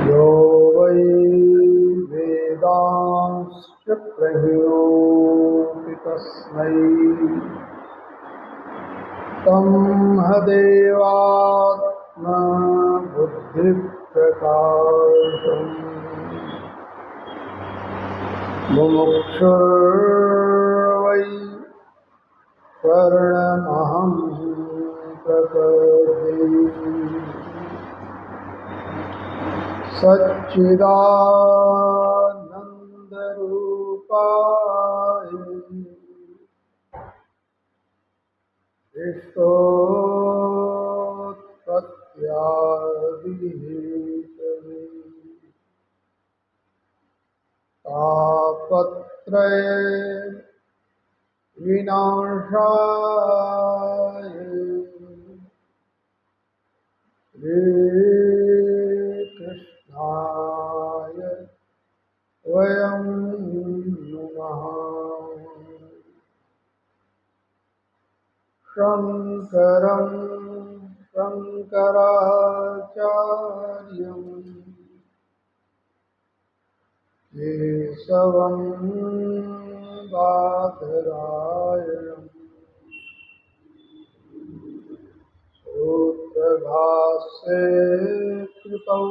यो वै वेदांश्च प्रहिणोति तस्मै बुद्धिप्रकाशम् मुमुक्षुर्वै शरणमहं प्रपद्ये सच्चिदानन्दरूपाय विश्वोत्पत्त्यादिहेतवे तापत्रय विनाशाय कृष्णाय वयं नमः। शङ्करं शङ्कराचार्यं केशवं बादरायणं सूत्रभाष्ये कृतौ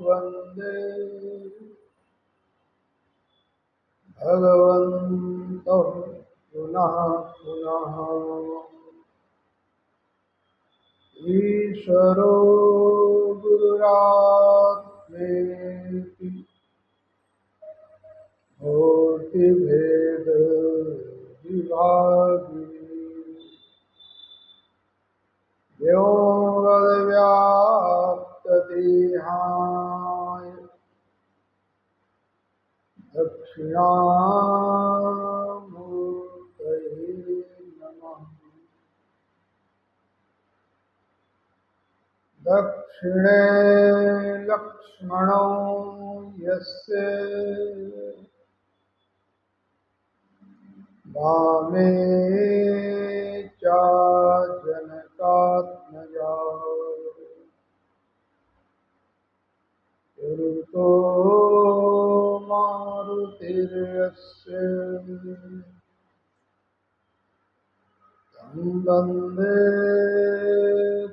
वन्दे भगवन्तौ पुनः पुनः। ईश्वरो गुरुरात्मेति मूर्तिभेद विभागिने व्योमवद्व्याप्तदेहाय दक्षिणामूर्तये नमः। दक्षिणे लक्ष्मणो यस्य वामे च जनकात्मजा पुरुतो मारुतिर्यस्य तं वन्दे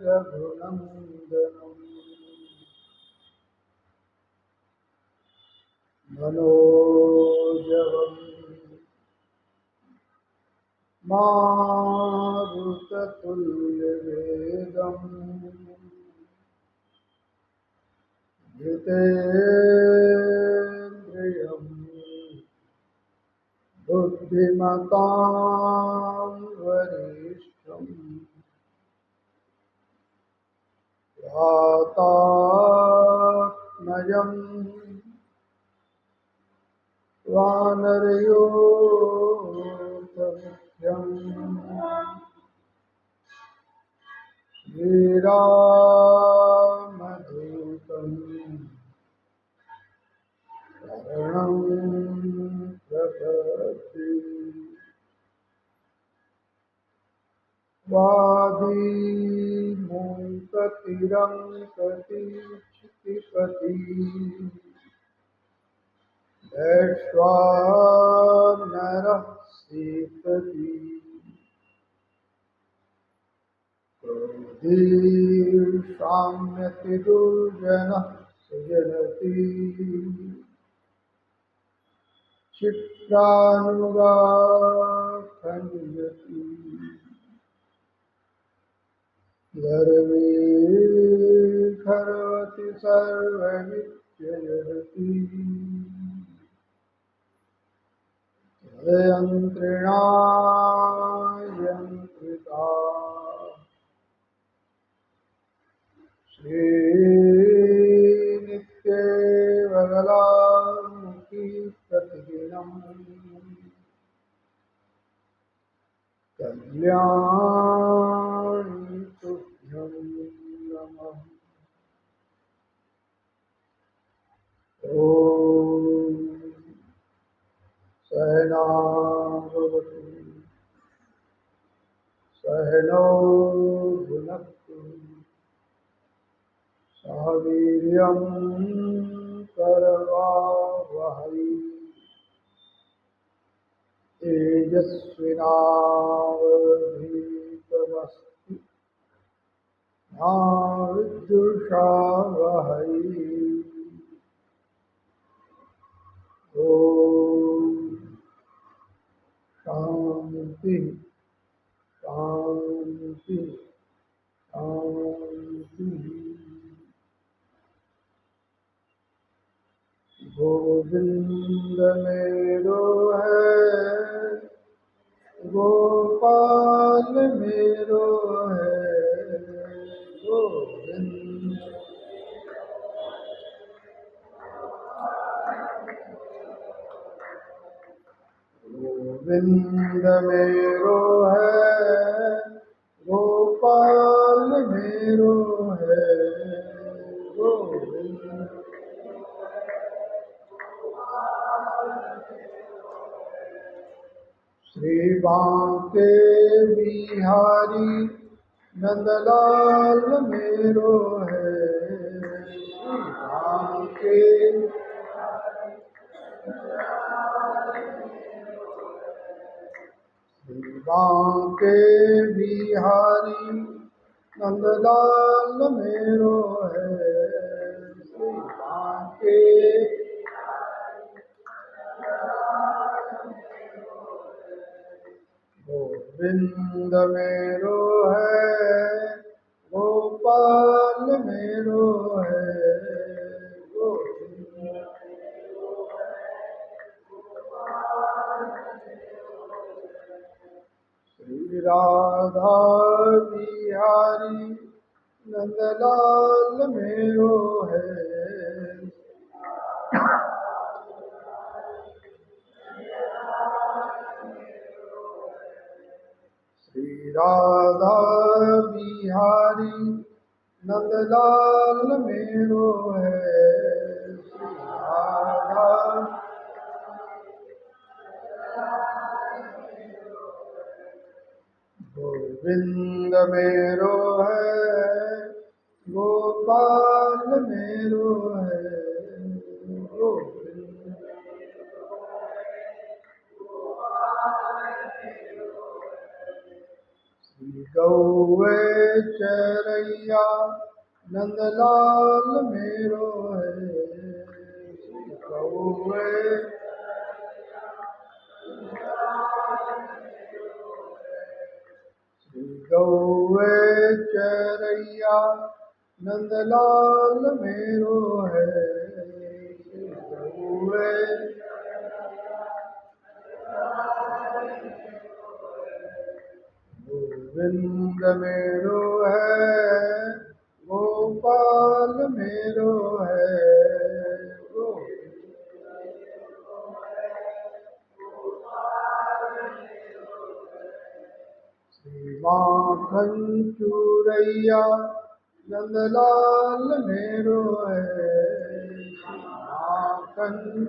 रघुनन्दनं। मनोजवं मारुततुल्यवेगं जितेन्द्रियं बुद्धिमतां वरिष्ठं वातात्मजं वानरयोधमुख्यं श्रीरामदूतं शरणं प्रपद्ये। वादीमूकतिरं प्रतीक्षितिपति वैश्वानरः सीदति क्रोधीर्षाम्यति दुर्जनः सुजनति क्षिप्रानुगाखण्डयति गर्वे खर्वति सर्वमित्यजरति यन्त्रिणा श्रीनित्यवगलामुखी प्रतिदिनं कल्याणी तुभ्यं नमः। ॐ सहना भवतु सहनौ भुनक्तु सह वीर्यं करवावहै तेजस्विनावधीतमस्तु मा विद्विषावहै। ओम शांति शांति शांति। गोविंद मेरो है, गोपाल मेरो है, गोविंद गोविंद मेरो है, गोपाल मेरो है, गोविंद श्री बांके बिहारी नंदलाल मेरो है, श्री बांके श्री बांके बिहारी नंदलाल मेरो है, श्री बांके गोविंद मेरो है, गोपाल मेरो है, गोविंद श्री राधा बिहारी नंदलाल मेरो है, श्री राधा बिहारी नंदलाल मेरो है, श्री राधा गोविंद मेरो है, गोपाल मेरो है, गोविंद श्री गौवे चरैया नंदलाल मेरो है, श्री गौवे श्री गौवे चरैया नंदलाल मेरो है, श्री गौवे गोविंद मेरो है, गोपाल मेरो है, श्री माखन चूरैया नंदलाल मेरो है, श्री माखन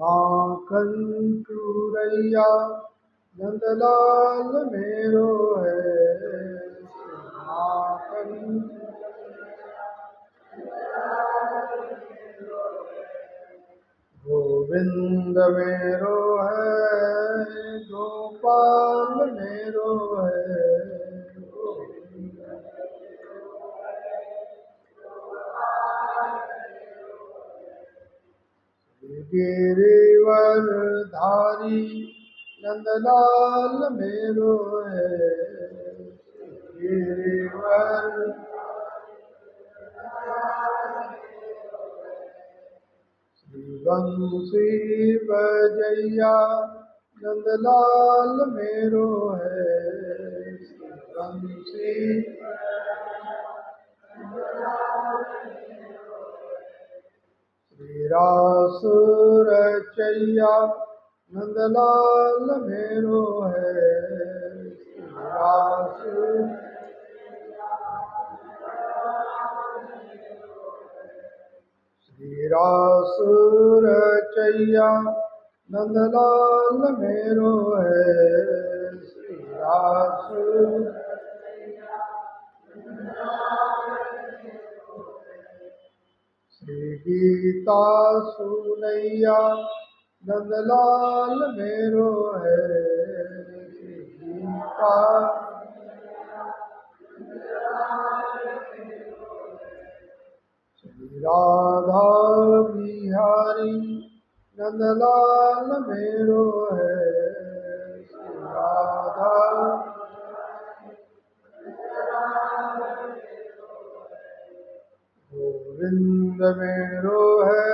माखन चूरैया नंदलाल मेरो है, माखन गोविंद मेरो है, गोपाल मेरो है, गिरिवर धारी नंदलाल मेरो है, गिरिवर श्री बंसी बजैया नंदलाल मेरो है, श्री बंसी श्री रास रचैया नंदलाल मेरो है, श्री रास श्री रास रचैया नंदलाल मेरो है, श्री रास गीता सुनैया नंदलाल मेरो है। श्री गीता श्री राधा बिहारी नंदलाल मेरो है। श्री राधा गोविंद मेरो है,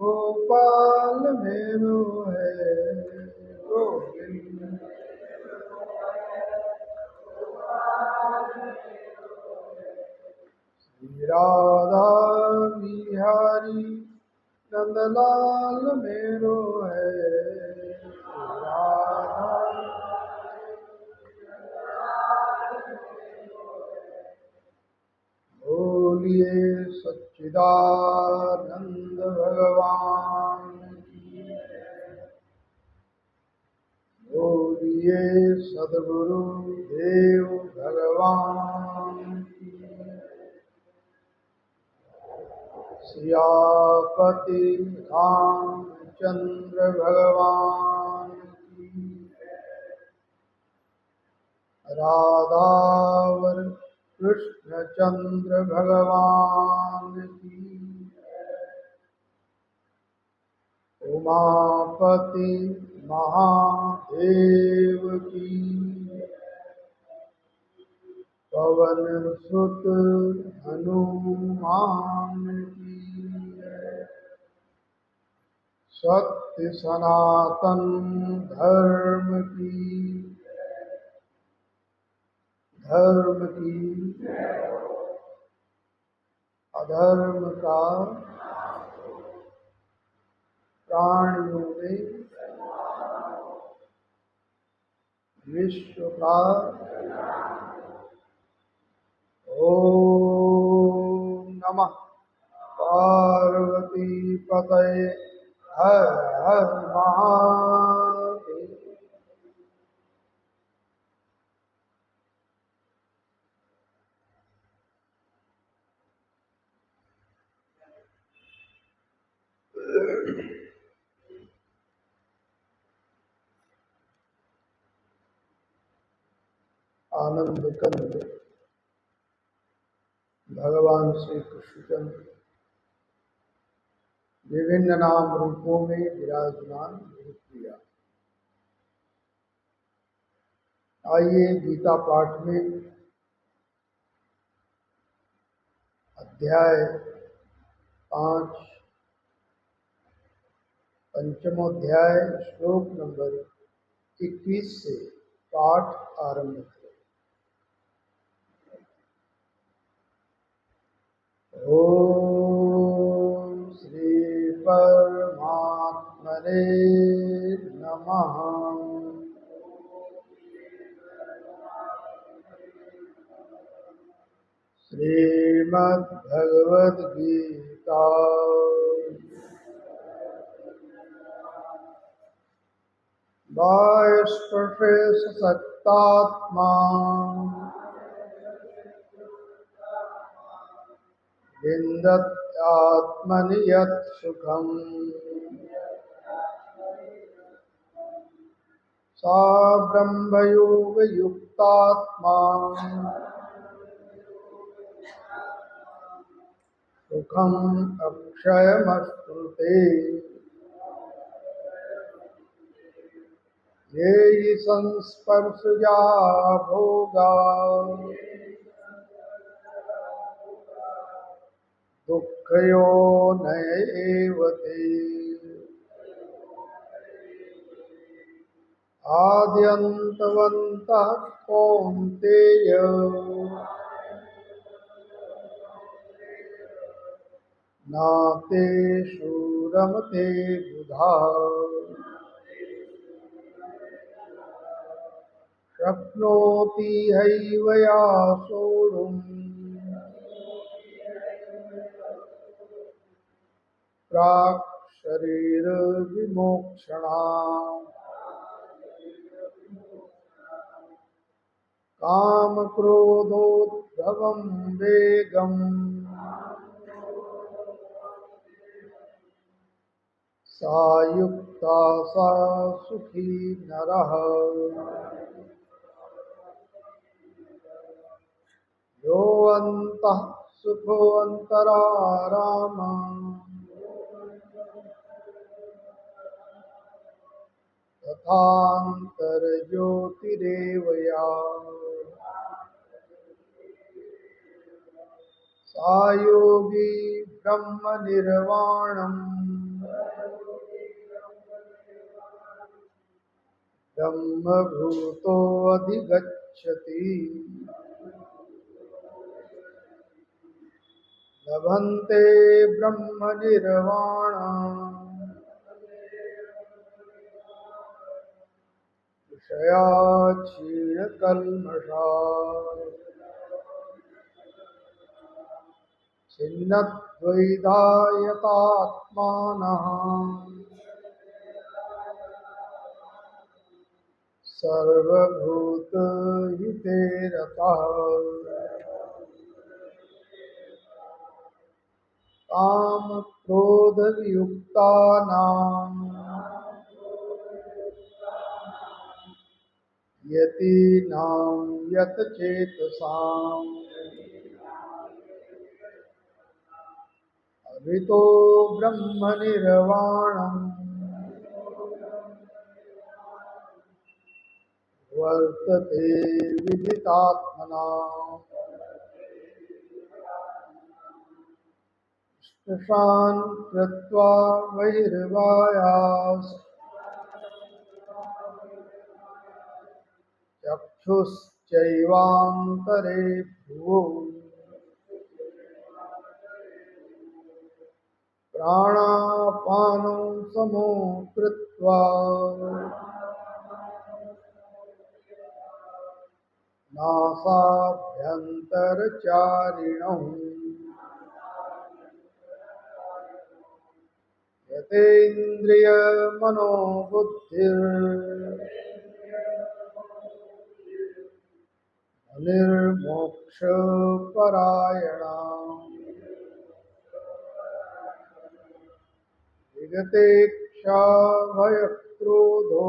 गोपाल मेरो है। गोविंद श्री राधा बिहारी नंदलाल मेरो है। श्री राधा बोलिए सच्चिदानंद भगवान की। बोलिए सद्गुरु देव भगवान की। सियापति रामचंद्र भगवान की। राधावर कृष्णचंद्र भगवान की। उमापति महादेव की। पवन सुत हनुमान की। सत्य सनातन धर्म की। अधर्म का प्राणियों में विश्व का। ओम नमः पार्वती पतये हर हर महादेव। आनंद कंद भगवान श्री कृष्णचंद्र विभिन्न नाम रूपों में विराजमान किया। आइए गीता पाठ में अध्याय 5 पंचमोध्याय श्लोक नंबर 21 से पाठ आरंभ करें। ओम श्री परमात्मने नमः। श्रीमद्भगवद गीता बाष्पे सशक्तात्मा विन्दत्यात्मनि यत् सुखम् सा ब्रह्मयोगयुक्तात्मा सुखम् अक्षयमश्नुते। ये हि संस्पर्शजा भोगा दुःखयोनय एव ते। आद्यन्तवन्तः कौन्तेय नातेषु रमते बुधा। शक्नोति हैव या सोढुम् प्राक् शरीर विमोक्षणात्। काम क्रोधोद्भवं वेगम् सायुक्ता सा सुखी नरः योऽन्तः सुखोऽन्तरारामः तथान्तर्ज्योतिरेव या सा योगी ब्रह्मनिर्वाणम् ब्रह्मभूतोऽधिगच्छति लभन्ते ब्रह्मनिर्वाणम् विषया क्षीणकल्मषाः छिन्नद्वैधायतात्मानः सर्वभूतहिते रतः कामक्रोधवियुक्तानां यतीनां यतचेतसाम् अभितो ब्रह्मनिर्वाणम् वर्तते विदितात्मनाम् स्पृशान् कृत्वा बहिर्वायास् चक्षुश्चैवान्तरे भ्रुवो प्राणापानो समो कृत्वा नासाभ्यन्तरचारिणौ यतेन्द्रियमनोबुद्धिर्निर्मोक्षपरायणा विगतेच्छा भयक्रोधो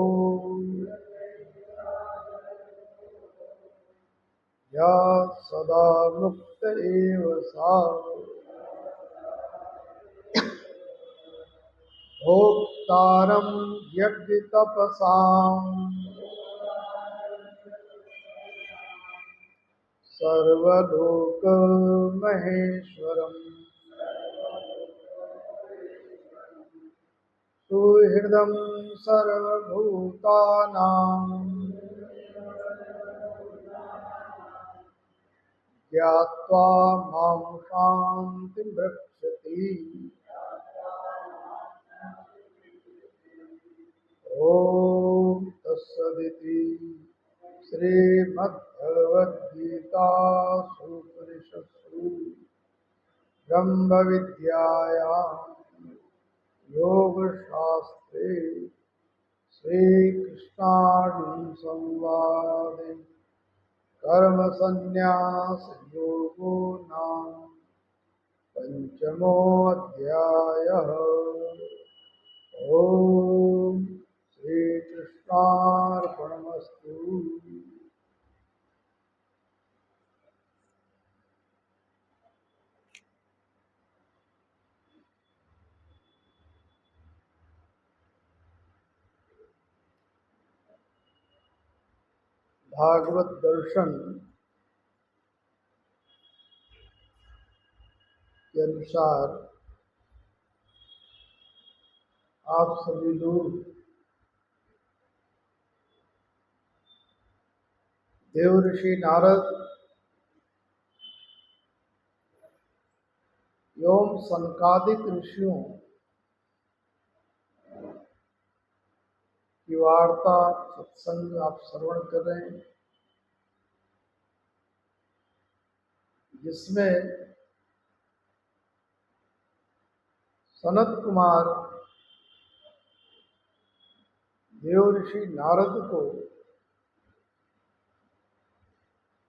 या सदा मुक्त एव सा भोक्तारं यज्ञतपसां सर्वलोकमहेश्वरम् सुहृदं सर्वभूतानां ज्ञात्वा मां शान्तिं रक्षति। ॐ तत्सदिति श्रीमद्भगवद्गीतासु उपनिषत्सु ब्रह्मविद्यायां योगशास्त्रे श्रीकृष्णार्जुनसंवादे कर्मसन्न्यासयोगो नाम पंचमोऽध्यायः। ओम श्रीकृष्णार्पणमस्तु। भागवत दर्शन के अनुसार आप सभी लोग देवऋषि नारद एवं सनकादिक ऋषियों की वार्ता सत्संग आप श्रवण कर रहे हैं, जिसमें सनत कुमार देवऋषि नारद को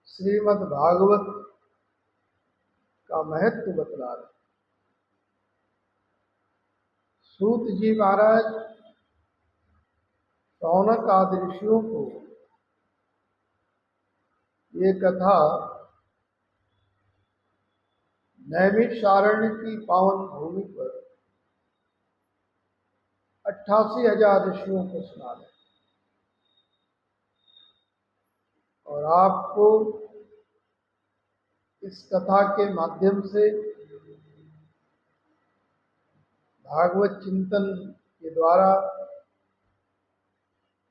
श्रीमद् भागवत का महत्व बतला रहे। सूत जी महाराज शौनक आदि ऋषियों को ये कथा नैमिषारण्य की पावन भूमि पर 88,000 ऋषियों को सुना रहे और आपको इस कथा के माध्यम से भागवत चिंतन के द्वारा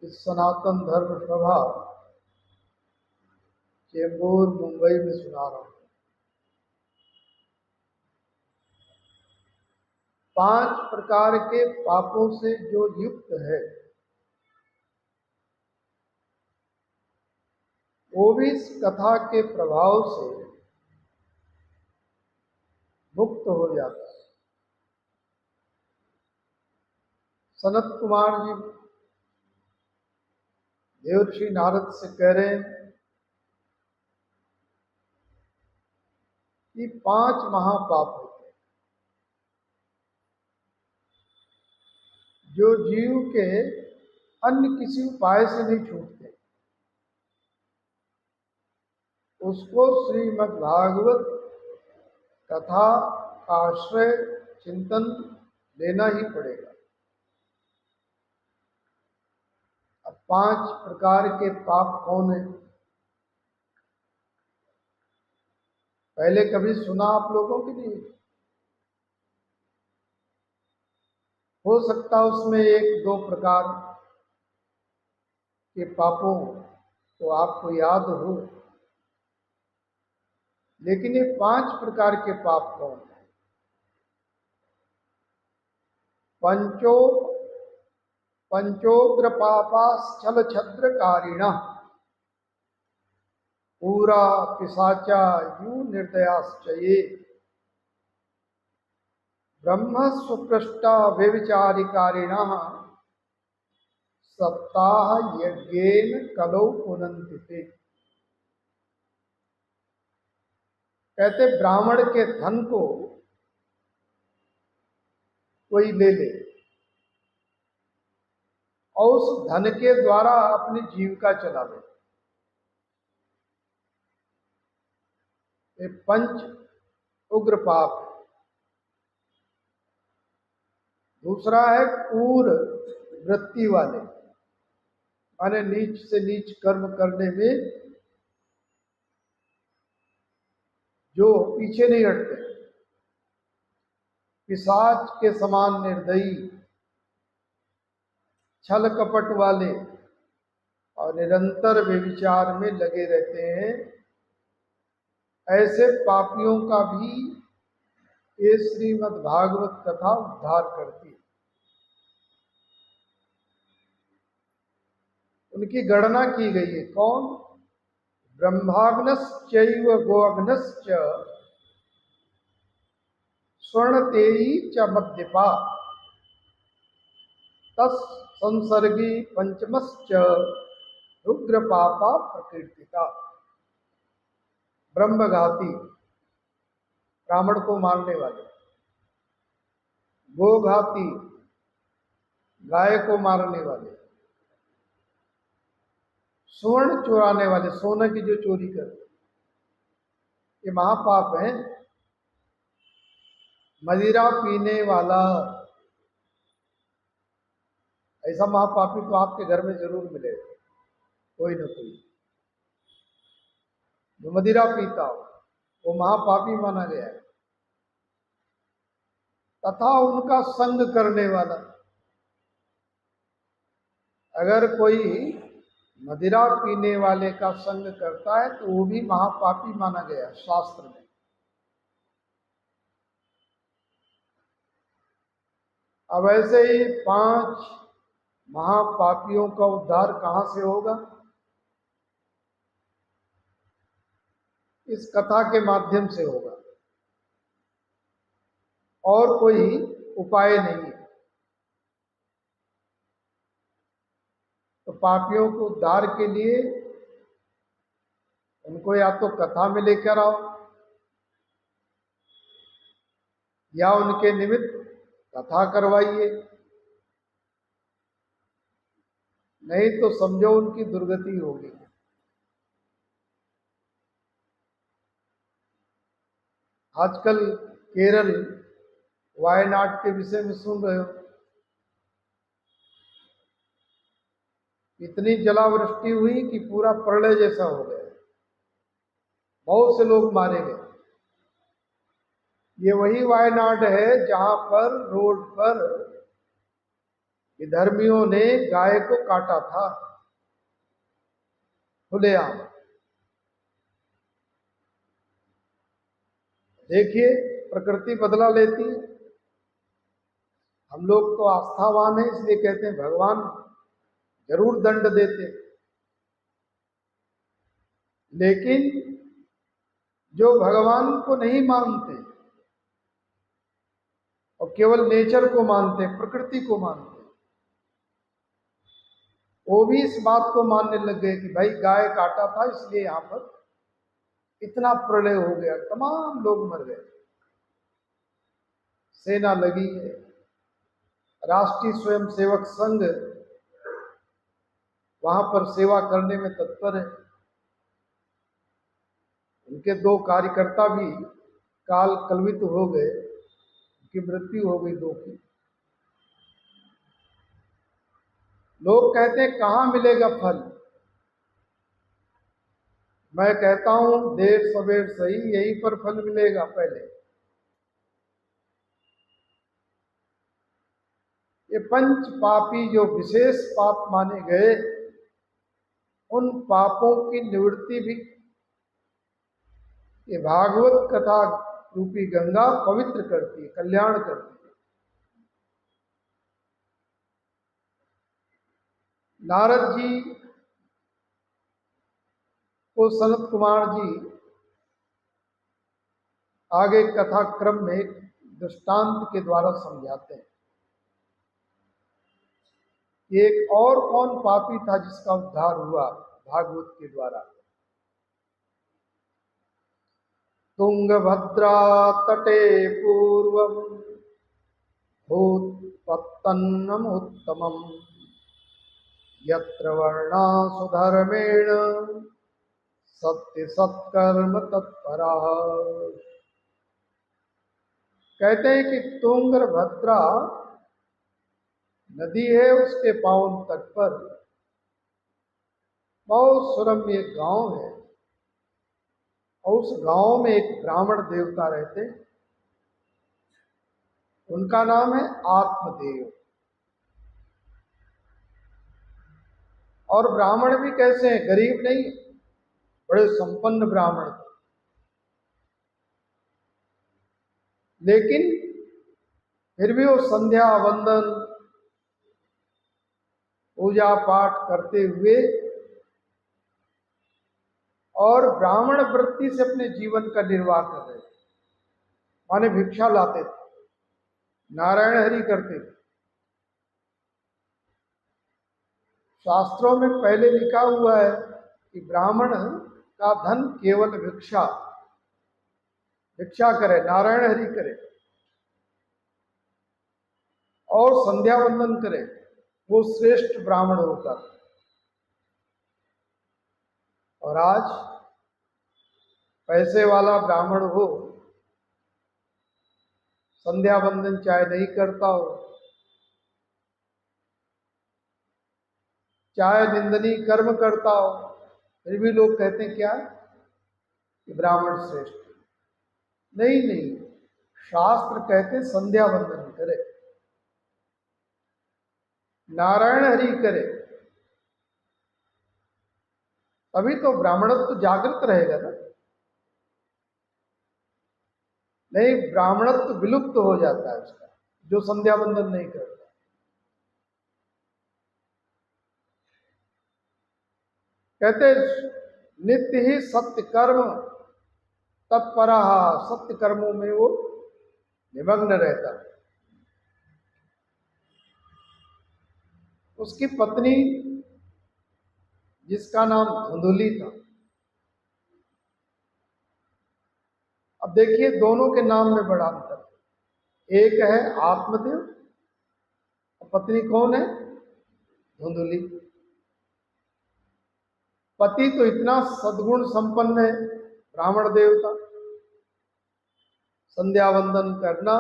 इस सनातन धर्म सभा चेंबूर मुंबई में सुना रहा हूँ। 5 प्रकार के पापों से जो युक्त है वो भी इस कथा के प्रभाव से मुक्त हो जाता है। सनत कुमार जी देवर्षि नारद से कह रहे हैं कि 5 महापाप होते हैं जो जीव के अन्य किसी उपाय से नहीं छूटते, उसको श्रीमद् भागवत कथा का आश्रय चिंतन लेना ही पड़ेगा। अब 5 प्रकार के पाप कौन है? पहले कभी सुना आप लोगों के लिए? हो सकता उसमें 1-2 प्रकार के पापों तो आपको याद हो, लेकिन ये 5 प्रकार के पाप कौन है? पंचोग्र पापाश्चल छद्रकारिण पूरा पिशाचा यू निर्दयाश्चये ब्रह्म सुपृष्टा व्यभिचारिकारिण सप्ताह यज्ञेन कलौ पुनन्ति ते। कहते ब्राह्मण के धन को कोई ले ले और उस धन के द्वारा अपनी जीविका चलावे, ये 5 उग्र पाप। दूसरा है क्रूर वृत्ति वाले, माने नीच से नीच कर्म करने में जो पीछे नहीं हटते, पिशाच के समान निर्दयी, छल कपट वाले और निरंतर व्यभिचार में लगे रहते हैं। ऐसे पापियों का भी ये श्रीमद् भागवत कथा उद्धार करती है। उनकी गणना की गई है। कौन? ब्रह्माग्नश्चैव गोअग्नश्च स्वर्णतेयी च मद्यपा तस् संसर्गी पंचमश्च रुद्र पापा प्रकीर्तिता। ब्रह्मघाती, ब्राह्मण को मारने वाले, गोघाती, गाय को मारने वाले, स्वर्ण चुराने वाले, सोने की जो चोरी करते, ये महापाप है। मदिरा पीने वाला, ऐसा महापापी तो आपके घर में जरूर मिलेगा, कोई ना कोई। जो मदिरा पीता हो वो महापापी माना गया है। तथा उनका संग करने वाला, अगर कोई मदिरा पीने वाले का संग करता है तो वो भी महापापी माना गया शास्त्र में। अब ऐसे ही 5 महापापियों का उद्धार कहां से होगा? इस कथा के माध्यम से होगा, और कोई उपाय नहीं है। तो पापियों को उद्धार के लिए उनको या तो कथा में लेकर आओ या उनके निमित्त कथा करवाइए, नहीं तो समझो उनकी दुर्गति होगी। आजकल केरल वायनाड के विषय में सुन रहे हो, इतनी जलावृष्टि हुई कि पूरा प्रलय जैसा हो गया, बहुत से लोग मारे गए। ये वही वायनाड है जहां पर रोड पर विधर्मियों ने गाय को काटा था खुलेआम। देखिए, प्रकृति बदला लेती है। हम लोग तो आस्थावान हैं, इसलिए कहते हैं भगवान जरूर दंड देते, लेकिन जो भगवान को नहीं मानते और केवल नेचर को मानते, प्रकृति को मानते, वो भी इस बात को मानने लग गए कि भाई गाय काटा था इसलिए यहां पर इतना प्रलय हो गया, तमाम लोग मर गए। सेना लगी है, राष्ट्रीय स्वयंसेवक संघ वहां पर सेवा करने में तत्पर है। उनके 2 कार्यकर्ता भी काल कलवित हो गए, उनकी मृत्यु हो गई 2 की। लोग कहते हैं कहां मिलेगा फल, मैं कहता हूं देर सवेर सही, यहीं पर फल मिलेगा। पहले ये पंच पापी जो विशेष पाप माने गए, उन पापों की निवृत्ति भी ये भागवत कथा रूपी गंगा पवित्र करती है, कल्याण करती है। नारद जी को सनत कुमार जी आगे कथा क्रम में दृष्टांत के द्वारा समझाते हैं कि एक और कौन पापी था जिसका उद्धार हुआ भागवत के द्वारा। तुंगभद्रा तटे पूर्वम भूत्पत्तन्नमुत्तमम् यत्र वर्णा सुधर्मेण सत्य सत्कर्म तत्परा। कहते हैं कि तुंगभद्रा नदी है, उसके पावन तट पर बहुत सुरम्य एक गांव है, और उस गांव में एक ब्राह्मण देवता रहते, उनका नाम है आत्मदेव। और ब्राह्मण भी कैसे हैं, गरीब नहीं, बड़े संपन्न ब्राह्मण थे, लेकिन फिर भी वो संध्या वंदन पूजा पाठ करते हुए और ब्राह्मण वृत्ति से अपने जीवन का निर्वाह कर रहे थे, माने भिक्षा लाते थे, नारायण हरि करते थे। शास्त्रों में पहले लिखा हुआ है कि ब्राह्मण का धन केवल भिक्षा करे, नारायण हरि करे और संध्या वंदन करे, वो श्रेष्ठ ब्राह्मण होता था। और आज पैसे वाला ब्राह्मण हो, संध्या वंदन चाहे नहीं करता हो, चाहे निंदनीय कर्म करता हो, फिर भी लोग कहते हैं क्या कि ब्राह्मण श्रेष्ठ। नहीं नहीं, शास्त्र कहते संध्या वंदन करे, नारायण हरि करे, तभी तो ब्राह्मणत्व जागृत रहेगा ना। नहीं, ब्राह्मणत्व विलुप्त हो जाता है उसका, जो संध्या वंदन नहीं करता। कहते नित्य ही सत्य कर्म तत्परा, सत्य कर्मों में वो निमग्न रहता। उसकी पत्नी जिसका नाम धुंधुली था, अब देखिए दोनों के नाम में बड़ा अंतर। एक है आत्मदेव, पत्नी कौन है? धुंधुली। पति तो इतना सद्गुण संपन्न है, ब्राह्मण देवता, संध्या वंदन करना,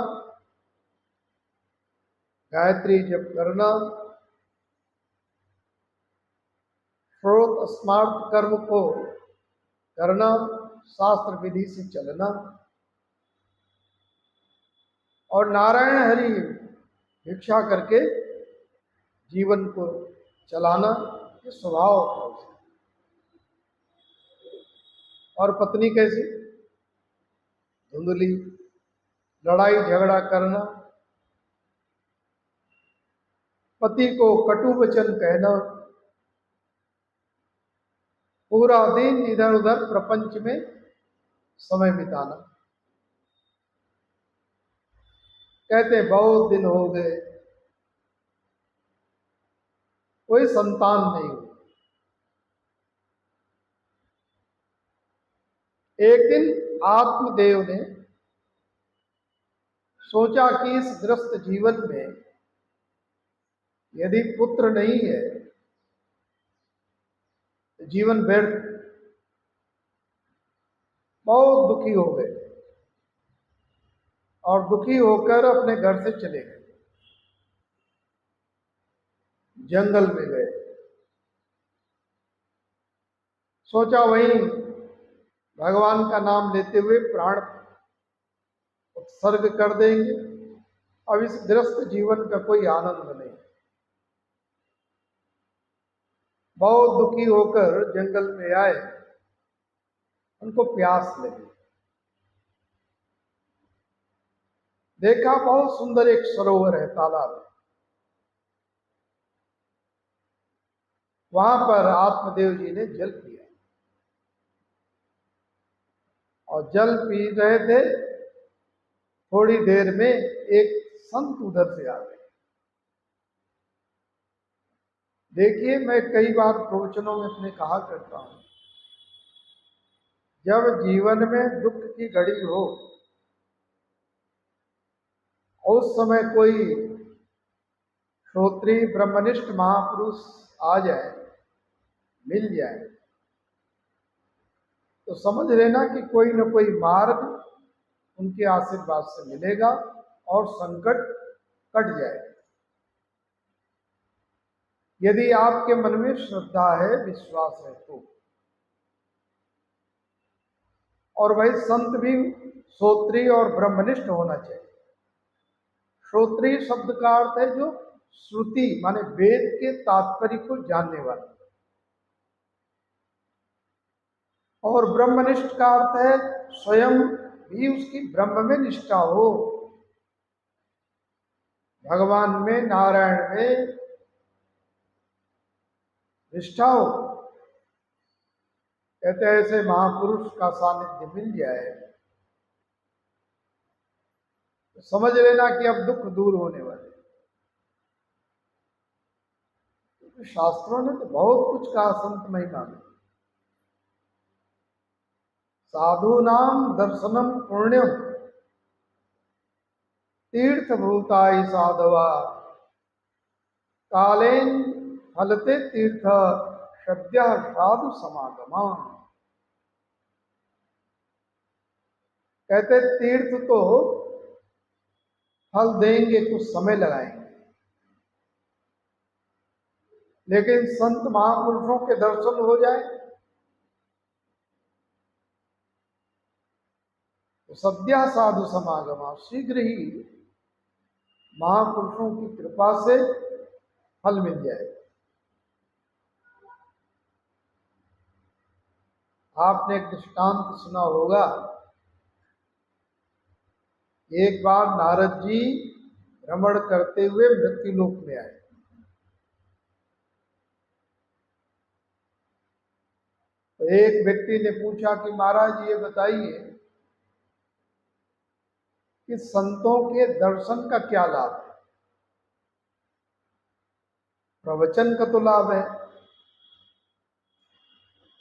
गायत्री जप करना, श्रोत स्मार्त कर्म को करना, शास्त्र विधि से चलना और नारायण हरि भिक्षा करके जीवन को चलाना, ये स्वभाव था उसका। और पत्नी कैसी? धुंधली, लड़ाई झगड़ा करना, पति को कटु वचन कहना, पूरा दिन इधर उधर प्रपंच में समय बिताना। कहते बहुत दिन हो गए, कोई संतान नहीं हुई। एक दिन आत्मदेव ने सोचा कि इस ग्रस्त जीवन में यदि पुत्र नहीं है तो जीवन व्यर्थ। बहुत दुखी हो गए और दुखी होकर अपने घर से चले गए, जंगल में गए। सोचा वहीं भगवान का नाम लेते हुए प्राण उत्सर्ग कर देंगे। अब इस ग्रस्त जीवन का कोई आनंद नहीं। बहुत दुखी होकर जंगल में आए, उनको प्यास लगी। देखा बहुत सुंदर एक सरोवर है, तालाब। वहां पर आत्मदेव जी ने जल पिया और जल पी रहे थे। थोड़ी देर में एक संत उधर से आ गए। देखिए, मैं कई बार प्रवचनों में अपने कहा करता हूं, जब जीवन में दुख की घड़ी हो, उस समय कोई श्रोत्री ब्रह्मनिष्ठ महापुरुष आ जाए, मिल जाए, तो समझ लेना कि कोई न कोई मार्ग उनके आशीर्वाद से मिलेगा और संकट कट जाएगा। यदि आपके मन में श्रद्धा है, विश्वास है तो। और वही संत भी श्रोत्री और ब्रह्मनिष्ठ होना चाहिए। श्रोत्री शब्द का अर्थ है जो श्रुति माने वेद के तात्पर्य को जानने वाला, और ब्रह्मनिष्ठ का अर्थ है स्वयं भी उसकी ब्रह्म में निष्ठा हो, भगवान में, नारायण में निष्ठा हो। कहते ऐसे महापुरुष का सानिध्य मिल जाए तो समझ लेना कि अब दुख दूर होने वाले। तो शास्त्रों ने तो बहुत कुछ कहा संत महिमा में। साधु नाम दर्शनम पुण्यम तीर्थ भूताय साधवा कालेन फलते तीर्थ सद्य साधु समागमा। कहते तीर्थ तो फल देंगे, कुछ समय लगाएंगे, लेकिन संत महापुरुषों के दर्शन हो जाए तो सद्या साधु समागमा, शीघ्र ही महापुरुषों की कृपा से फल मिल जाए। आपने एक दृष्टांत सुना होगा। एक बार नारद जी भ्रमण करते हुए मृत्युलोक में आए। तो एक व्यक्ति ने पूछा कि महाराज ये बताइए कि संतों के दर्शन का क्या लाभ है? प्रवचन का तो लाभ है,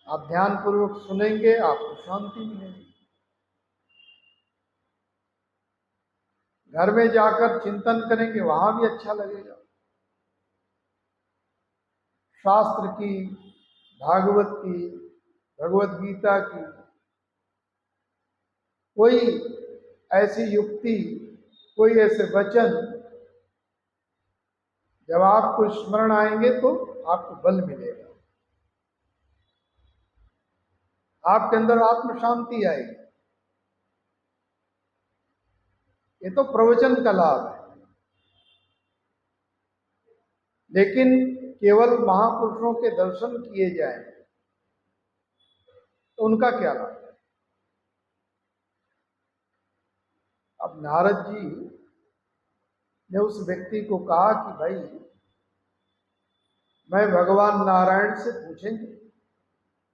आप ध्यान पूर्वक सुनेंगे, आपको शांति मिलेगी। घर में जाकर चिंतन करेंगे, वहां भी अच्छा लगेगा। शास्त्र की, भागवत की, भगवत गीता की कोई ऐसी युक्ति, कोई ऐसे वचन जब आपको स्मरण आएंगे तो आपको बल मिलेगा, आपके अंदर आत्म शांति आएगी। ये तो प्रवचन का लाभ है, लेकिन केवल महापुरुषों के दर्शन किए जाएं तो उनका क्या लाभ है? अब नारद जी ने उस व्यक्ति को कहा कि भाई, मैं भगवान नारायण से पूछेंगे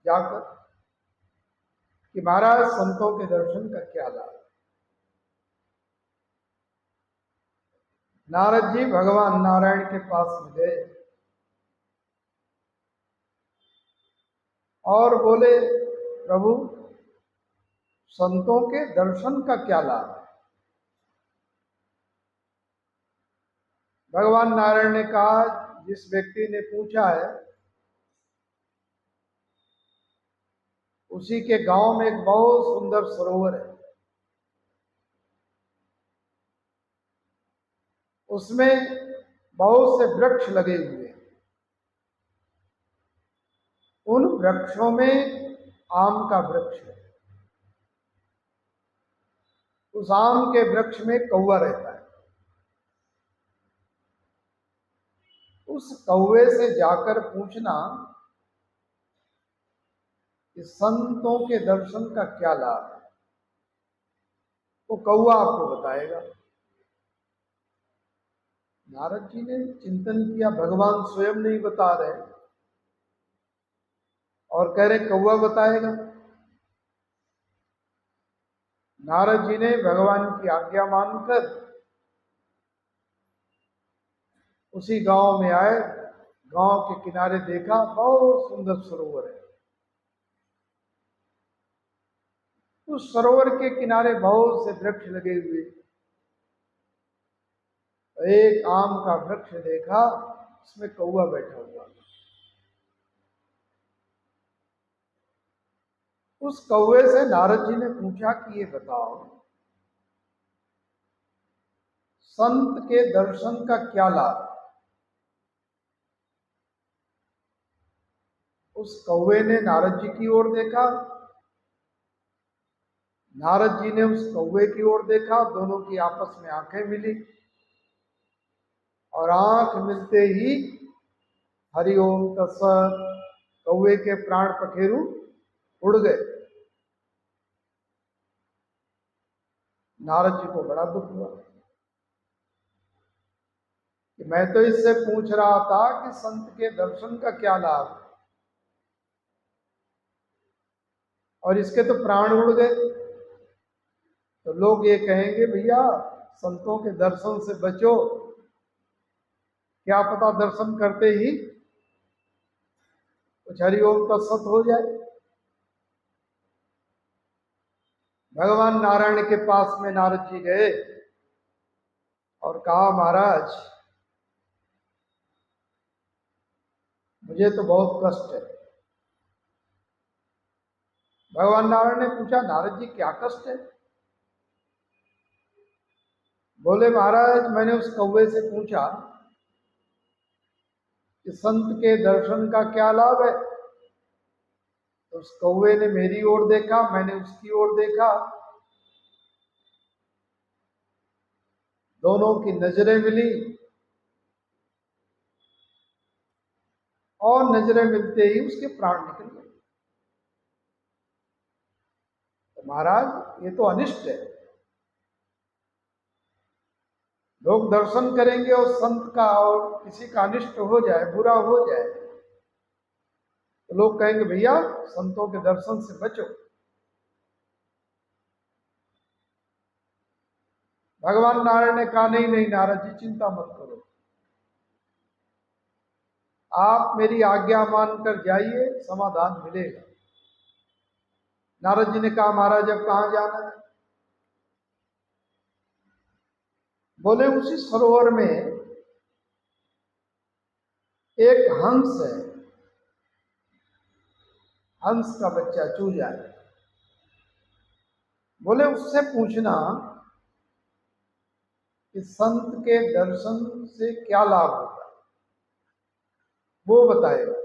जाकर कि महाराज संतों के दर्शन का क्या लाभ है। नारद जी भगवान नारायण के पास में गए और बोले, प्रभु संतों के दर्शन का क्या लाभ है? भगवान नारायण ने कहा, जिस व्यक्ति ने पूछा है उसी के गांव में एक बहुत सुंदर सरोवर है, उसमें बहुत से वृक्ष लगे हुए हैं, उन वृक्षों में आम का वृक्ष है, उस आम के वृक्ष में कौवा रहता है, उस कौवे से जाकर पूछना कि संतों के दर्शन का क्या लाभ है, वो कौवा आपको बताएगा। नारद जी ने चिंतन किया, भगवान स्वयं नहीं बता रहे और कह रहे कौवा बताएगा। नारद जी ने भगवान की आज्ञा मानकर उसी गांव में आए। गांव के किनारे देखा, बहुत सुंदर सरोवर है। उस सरोवर के किनारे बहुत से वृक्ष लगे हुए, एक आम का वृक्ष देखा, उसमें कौवा बैठा हुआ। उस कौवे से नारद जी ने पूछा कि ये बताओ, संत के दर्शन का क्या लाभ? उस कौवे ने नारद जी की ओर देखा, नारद जी ने उस कौवे की ओर देखा, दोनों की आपस में आंखें मिली और आंख मिलते ही हरिओम तत्सत, कौवे के प्राण पखेरु उड़ गए। नारद जी को बड़ा दुख हुआ कि मैं तो इससे पूछ रहा था कि संत के दर्शन का क्या लाभ, और इसके तो प्राण उड़ गए। तो लोग ये कहेंगे, भैया संतों के दर्शन से बचो, क्या पता दर्शन करते ही कुछ हरिओम तत्सत हो जाए। भगवान नारायण के पास में नारद जी गए और कहा, महाराज मुझे तो बहुत कष्ट है। भगवान नारायण ने पूछा, नारद जी क्या कष्ट है? बोले, महाराज मैंने उस कौवे से पूछा कि संत के दर्शन का क्या लाभ है। तो उस कौवे ने मेरी ओर देखा, मैंने उसकी ओर देखा, दोनों की नजरें मिली और नजरें मिलते ही उसके प्राण निकल गए। तो महाराज ये तो अनिष्ट है। लोग दर्शन करेंगे और संत का और किसी का अनिष्ट हो जाए, बुरा हो जाए, तो लोग कहेंगे भैया संतों के दर्शन से बचो। भगवान नारायण ने कहा, नहीं नहीं नारद जी चिंता मत करो, आप मेरी आज्ञा मानकर जाइए, समाधान मिलेगा। नारद जी ने कहा, महाराज अब कहाँ जाना है? बोले उसी सरोवर में एक हंस है, हंस का बच्चा चूजा है। बोले उससे पूछना कि संत के दर्शन से क्या लाभ होता है, वो बताएगा।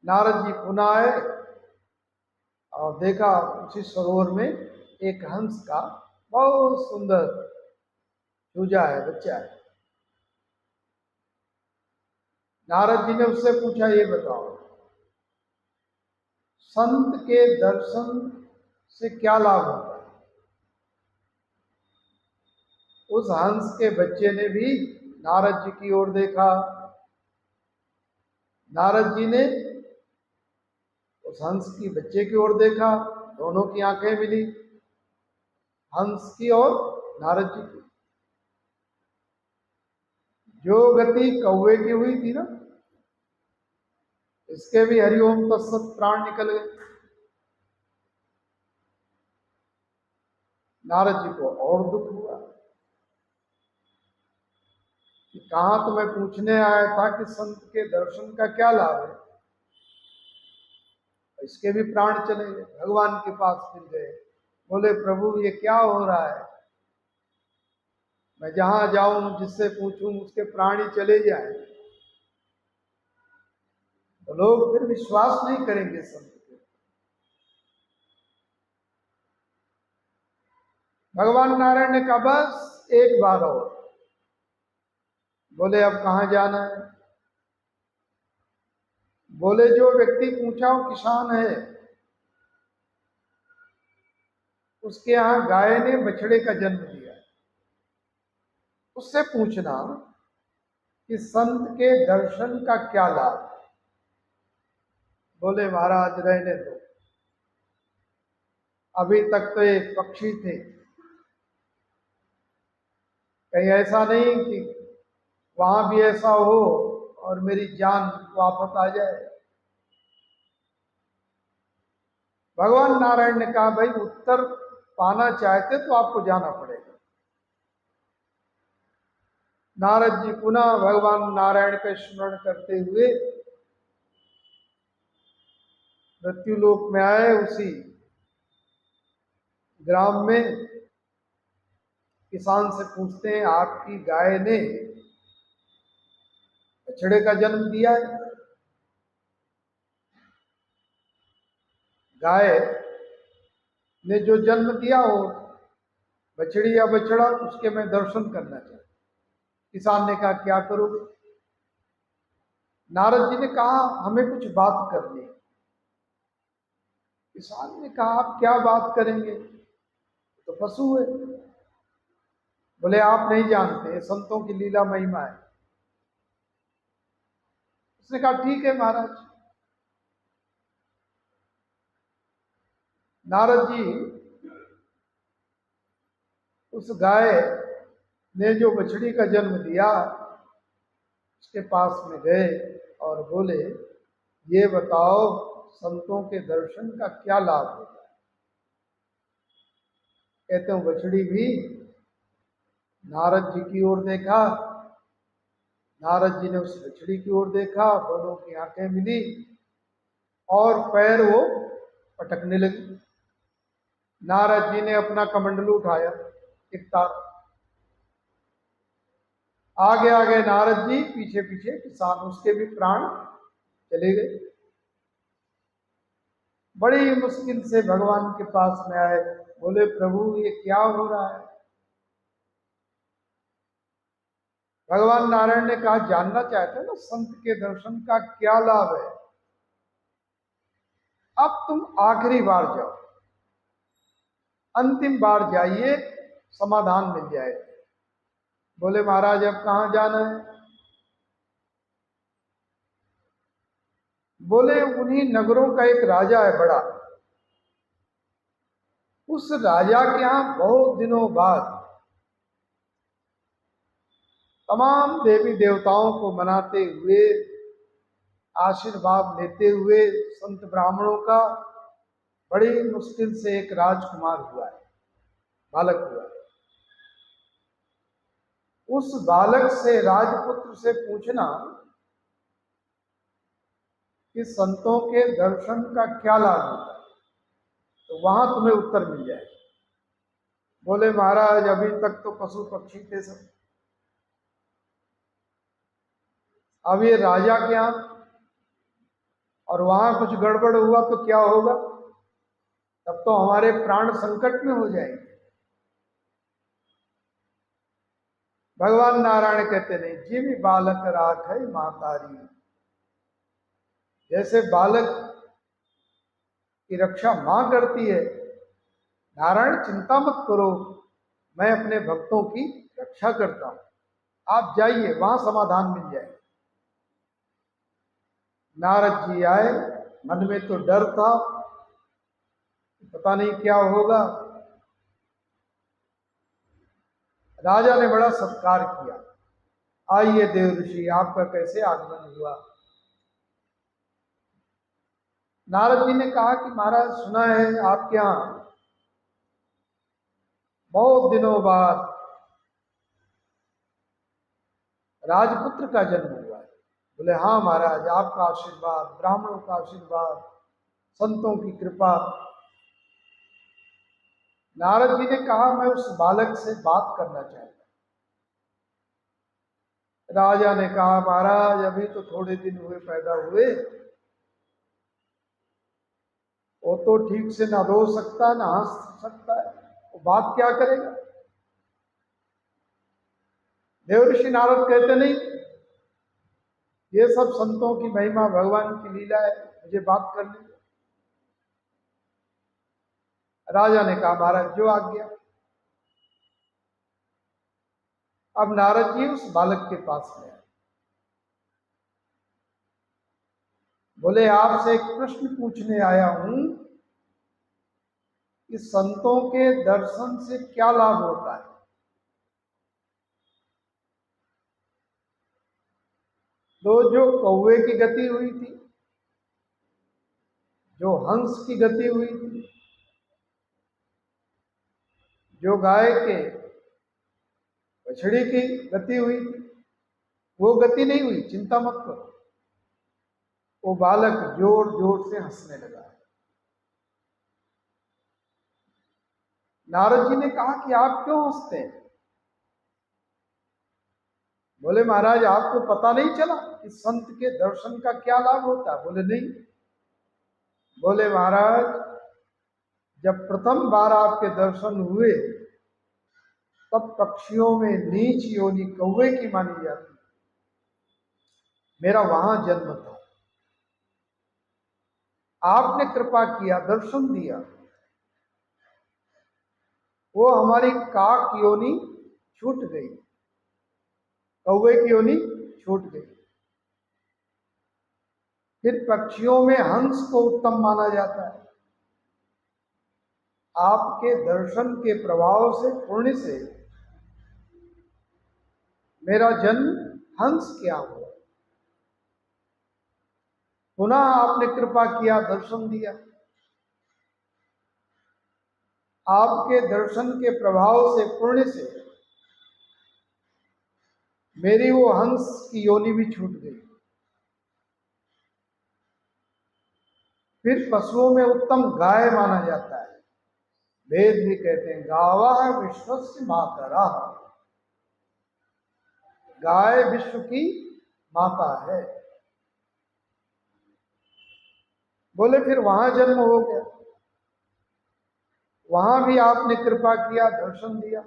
नारद जी पुनः आए और देखा उसी सरोवर में एक हंस का बहुत सुंदर चूजा है, बच्चा है। नारद जी ने उससे पूछा, ये बताओ संत के दर्शन से क्या लाभ होता है। उस हंस के बच्चे ने भी नारद जी की ओर देखा। नारद जी ने उस हंस की बच्चे की ओर देखा, दोनों की आंखें मिली, हंस की और नारद जी की। जो गति कौवे की हुई थी ना, इसके भी हरिओम तत्सत प्राण निकल गए। नारद जी को और दुख हुआ कि कहां तो मैं पूछने आया था कि संत के दर्शन का क्या लाभ है, इसके भी प्राण चले गए। भगवान के पास फिर गए, बोले प्रभु ये क्या हो रहा है, मैं जहां जाऊं जिससे पूछूं उसके प्राण ही चले जाए, तो लोग फिर विश्वास नहीं करेंगे संत पे। भगवान नारायण ने कहा बस एक बार और। बोले अब कहां जाना है। बोले जो व्यक्ति पूछा वो किसान है, उसके यहां गाय ने बछड़े का जन्म दिया, उससे पूछना कि संत के दर्शन का क्या लाभ। बोले महाराज रहने दो, अभी तक तो एक पक्षी थे, कहीं ऐसा नहीं कि वहां भी ऐसा हो और मेरी जान वापस आ जाए। भगवान नारायण ने कहा भाई उत्तर पाना चाहते तो आपको जाना पड़ेगा। नारद जी पुनः भगवान नारायण का स्मरण करते हुए मृत्युलोक में आए। उसी ग्राम में किसान से पूछते हैं आपकी गाय ने बछड़े का जन्म दिया है। गाय ने जो जन्म दिया हो, बछड़ी या बछड़ा, उसके मैं दर्शन करना चाहता। किसान ने कहा क्या करोगे। नारद जी ने कहा हमें कुछ बात करनी है। किसान ने कहा आप क्या बात करेंगे, तो पशु है। बोले आप नहीं जानते, संतों की लीला महिमा है। उसने कहा ठीक है महाराज। नारद जी उस गाय ने जो बछड़ी का जन्म दिया उसके पास में गए और बोले ये बताओ संतों के दर्शन का क्या लाभ होता है। कहते हो बछड़ी भी नारद जी की ओर देखा, नारद जी ने उस बछड़ी की ओर देखा, दोनों की आंखें मिली और पैर वो पटकने लगी। नारद जी ने अपना कमंडलू उठाया, एक तार, आगे आगे नारद जी, पीछे पीछे किसान, उसके भी प्राण चले गए। बड़ी मुश्किल से भगवान के पास में आए, बोले प्रभु ये क्या हो रहा है। भगवान नारायण ने कहा जानना चाहते हो ना संत के दर्शन का क्या लाभ है, अब तुम आखिरी बार जाओ, अंतिम बार जाइए, समाधान मिल जाएगा। बोले महाराज अब कहां जाना है। बोले उन्हीं नगरों का एक राजा है बड़ा, उस राजा के यहां बहुत दिनों बाद तमाम देवी देवताओं को मनाते हुए, आशीर्वाद लेते हुए संत ब्राह्मणों का बड़ी मुश्किल से एक राजकुमार हुआ है, बालक हुआ है। उस बालक से, राजपुत्र से पूछना कि संतों के दर्शन का क्या लाभ होता है, तो वहां तुम्हें उत्तर मिल जाएगा। बोले महाराज अभी तक तो पशु पक्षी थे सब, अब ये राजा के यहाँ, और वहां कुछ गड़बड़ हुआ तो क्या होगा, तब तो हमारे प्राण संकट में हो जाएंगे। भगवान नारायण कहते नहीं, जीव बालक राख है मातारी। जैसे बालक की रक्षा मां करती है, नारायण चिंता मत करो, मैं अपने भक्तों की रक्षा करता हूं, आप जाइए, वहां समाधान मिल जाए। नारद जी आए, मन में तो डर था, पता नहीं क्या होगा। राजा ने बड़ा सत्कार किया, आइए देव ऋषि, आपका कैसे आगमन हुआ। नारद जी ने कहा कि महाराज सुना है आपके यहाँ बहुत दिनों बाद राजपुत्र का जन्म हुआ है। बोले हाँ महाराज, आपका आशीर्वाद, ब्राह्मणों का आशीर्वाद, संतों की कृपा। नारद जी ने कहा मैं उस बालक से बात करना चाहता। राजा ने कहा महाराज अभी तो थोड़े दिन हुए पैदा हुए, वो तो ठीक से ना रो सकता ना हंस सकता है, वो बात क्या करेगा। देवऋषि नारद कहते नहीं, ये सब संतों की महिमा, भगवान की लीला है, मुझे बात करनी। राजा ने कहा महाराज जो आज्ञा। अब नारद जी उस बालक के पास में आए, बोले आपसे एक प्रश्न पूछने आया हूं कि संतों के दर्शन से क्या लाभ होता है। तो जो कौवे की गति हुई थी, जो हंस की गति हुई थी, जो गाय के बछड़ी की गति हुई थी, वो गति नहीं हुई, चिंता मत करो। वो बालक जोर जोर से हंसने लगा। नारद जी ने कहा कि आप क्यों हंसते हैं। बोले महाराज आपको पता नहीं चला कि संत के दर्शन का क्या लाभ होता है। बोले नहीं। बोले महाराज जब प्रथम बार आपके दर्शन हुए तब पक्षियों में नीच योनि कौवे की मानी जाती, मेरा वहां जन्म था। आपने कृपा किया, दर्शन दिया, वो हमारी काक योनि छूट गई, कौवे की योनि छूट गई। फिर पक्षियों में हंस को उत्तम माना जाता है। आपके दर्शन के प्रभाव से, पुण्य से मेरा जन्म हंस क्या हुआ। पुनः आपने कृपा किया, दर्शन दिया। आपके दर्शन के प्रभाव से, पुण्य से मेरी वो हंस की योनि भी छूट गई। फिर पशुओं में उत्तम गाय माना जाता है। वेद भी कहते हैं गावा विश्वस्य मातरा, गाय विश्व की माता है। बोले फिर वहां जन्म हो गया, वहां भी आपने कृपा किया, दर्शन दिया,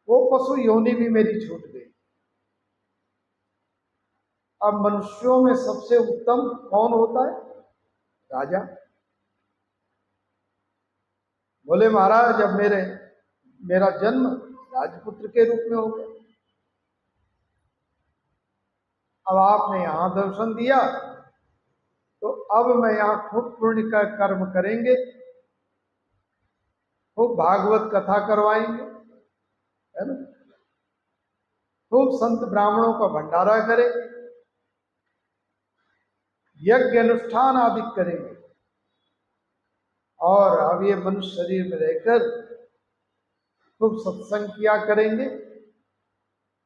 वो पशु योनि भी मेरी छूट गई। अब मनुष्यों में सबसे उत्तम कौन होता है? राजा। बोले महाराज अब मेरा जन्म राजपुत्र के रूप में हो गया। अब आपने यहां दर्शन दिया तो अब मैं यहां खूब पुण्य का कर्म करेंगे, खूब भागवत कथा करवाएंगे, है ना, खूब संत ब्राह्मणों का भंडारा करेंगे, यज्ञ अनुष्ठान आदि करेंगे। और अब ये मनुष्य शरीर में रहकर खूब सत्संग किया करेंगे